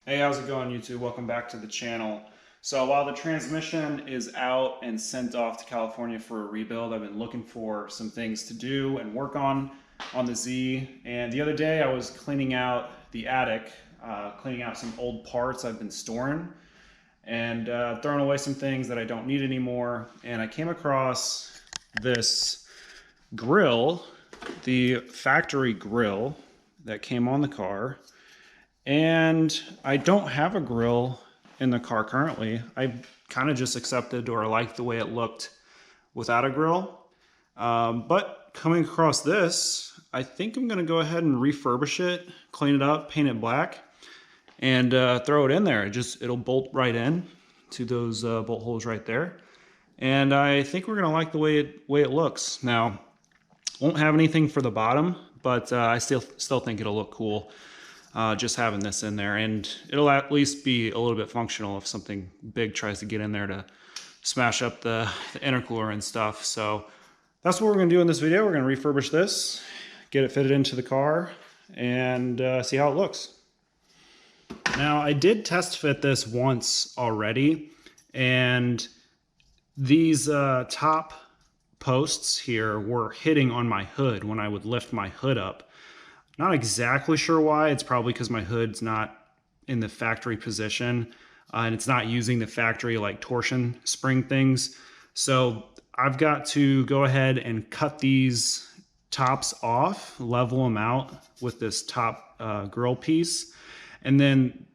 Hey, how's it going, YouTube? Welcome back to the channel. So while the transmission is out and sent off to California for a rebuild, I've been looking for some things to do and work on the Z. And the other day I was cleaning out the attic, cleaning out some old parts I've been storing and throwing away some things that I don't need anymore. And I came across this grill, the factory grill that came on the car. And I don't have a grill in the car currently. I kind of just accepted or liked the way it looked without a grill. But coming across this, I think I'm going to go ahead and refurbish it, clean it up, paint it black, and throw it in there. It'll bolt right in to those bolt holes right there. And I think we're going to like the way it looks. Now, won't have anything for the bottom, but I still think it'll look cool. Just having this in there, and it'll at least be a little bit functional if something big tries to get in there to smash up the intercooler and stuff. So that's what we're going to do in this video. We're going to refurbish this, get it fitted into the car, and see how it looks. Now, I did test fit this once already, and these top posts here were hitting on my hood when I would lift my hood up. Not exactly sure why. It's probably because my hood's not in the factory position and it's not using the factory like torsion spring things. So I've got to go ahead and cut these tops off, level them out with this top grill piece, and then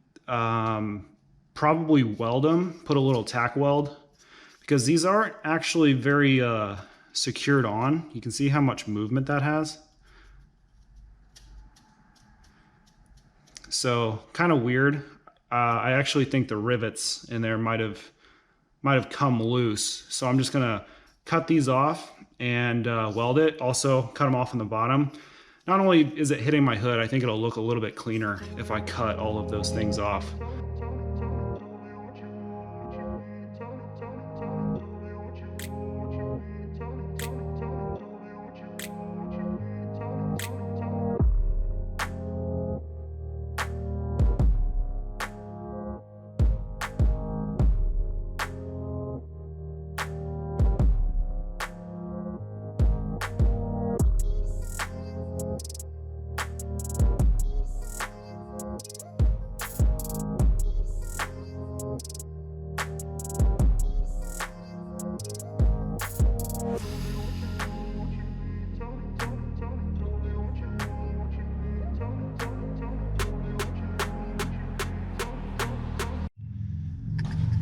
probably weld them, put a little tack weld, because these aren't actually very secured on. You can see how much movement that has. So kind of weird. I actually think the rivets in there might have come loose. So I'm just gonna cut these off and weld it. Also cut them off on the bottom. Not only is it hitting my hood, I think it'll look a little bit cleaner if I cut all of those things off.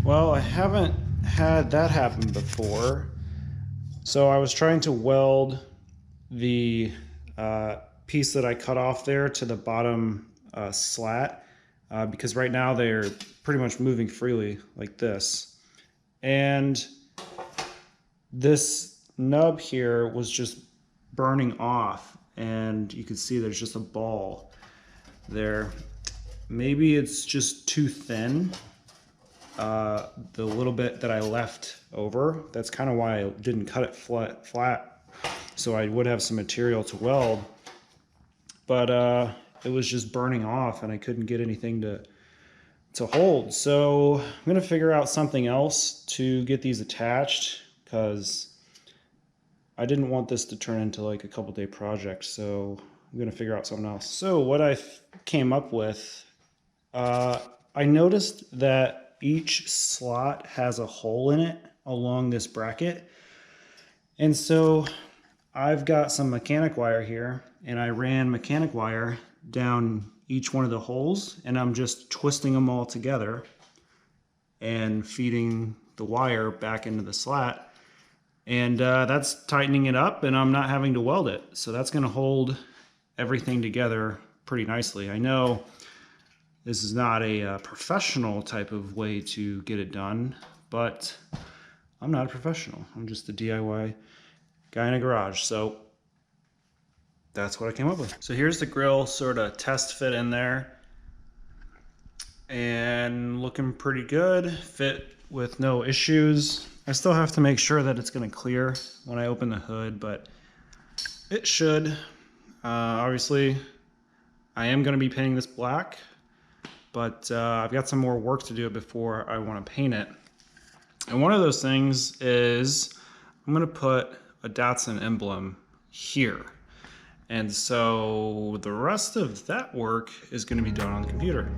Well, I haven't had that happen before. So I was trying to weld the piece that I cut off there to the bottom slat because right now they're pretty much moving freely like this. And this nub here was just burning off, and you can see there's just a ball there. Maybe it's just too thin. The little bit that I left over, that's kind of why I didn't cut it flat, so I would have some material to weld, but it was just burning off and I couldn't get anything to hold. So I'm gonna figure out something else to get these attached, because I didn't want this to turn into like a couple day project, so I'm gonna figure out something else. So what I came up with, I noticed that each slot has a hole in it along this bracket. And so I've got some mechanic wire here, and I ran mechanic wire down each one of the holes, and I'm just twisting them all together and feeding the wire back into the slat. And that's tightening it up, and I'm not having to weld it. So that's gonna hold everything together pretty nicely. I know this is not a professional type of way to get it done, but I'm not a professional. I'm just a DIY guy in a garage. So that's what I came up with. So here's the grill sort of test fit in there, and looking pretty good. Fit with no issues. I still have to make sure that it's going to clear when I open the hood, but it should. Obviously, I am going to be painting this black. but I've got some more work to do before I want to paint it. And one of those things is I'm going to put a Datsun emblem here. And so the rest of that work is going to be done on the computer.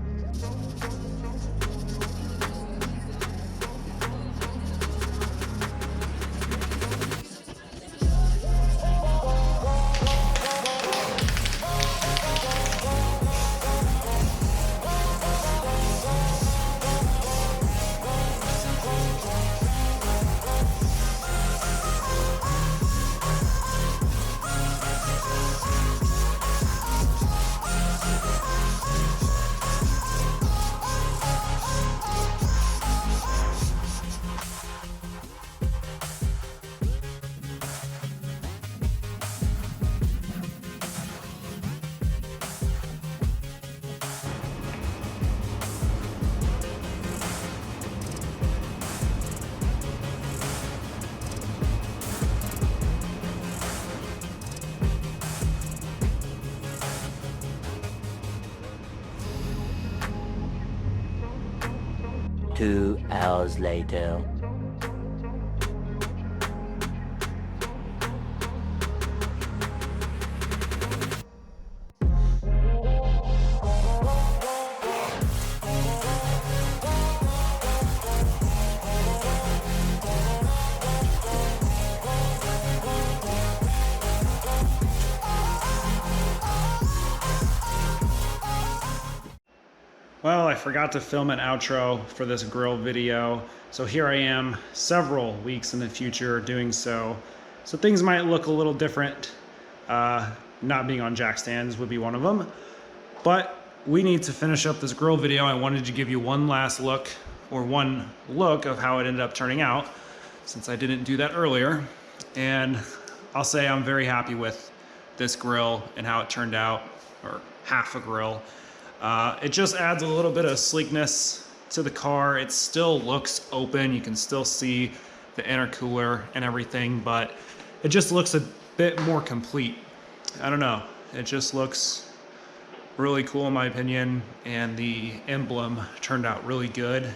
Two hours later. Well, I forgot to film an outro for this grill video, so here I am several weeks in the future doing so. So things might look a little different. Not being on jack stands would be one of them. But we need to finish up this grill video. I wanted to give you one last look, or one look of how it ended up turning out, since I didn't do that earlier. And I'll say I'm very happy with this grill and how it turned out, or half a grill. It just adds a little bit of sleekness to the car. It still looks open. You can still see the intercooler and everything, but it just looks a bit more complete. I don't know. It just looks really cool in my opinion, and the emblem turned out really good.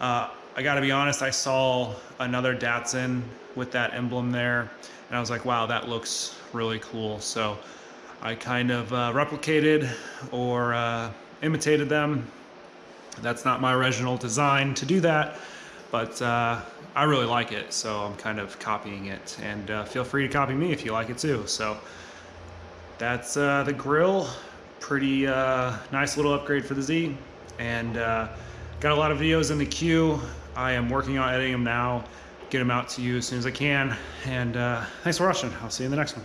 I gotta be honest, I saw another Datsun with that emblem there, and I was like, wow, that looks really cool. So I kind of replicated or imitated them. That's not my original design to do that, but I really like it, so I'm kind of copying it. And feel free to copy me if you like it too. So that's the grill. Pretty nice little upgrade for the Z. And got a lot of videos in the queue. I am working on editing them now, get them out to you as soon as I can. And thanks for watching. I'll see you in the next one.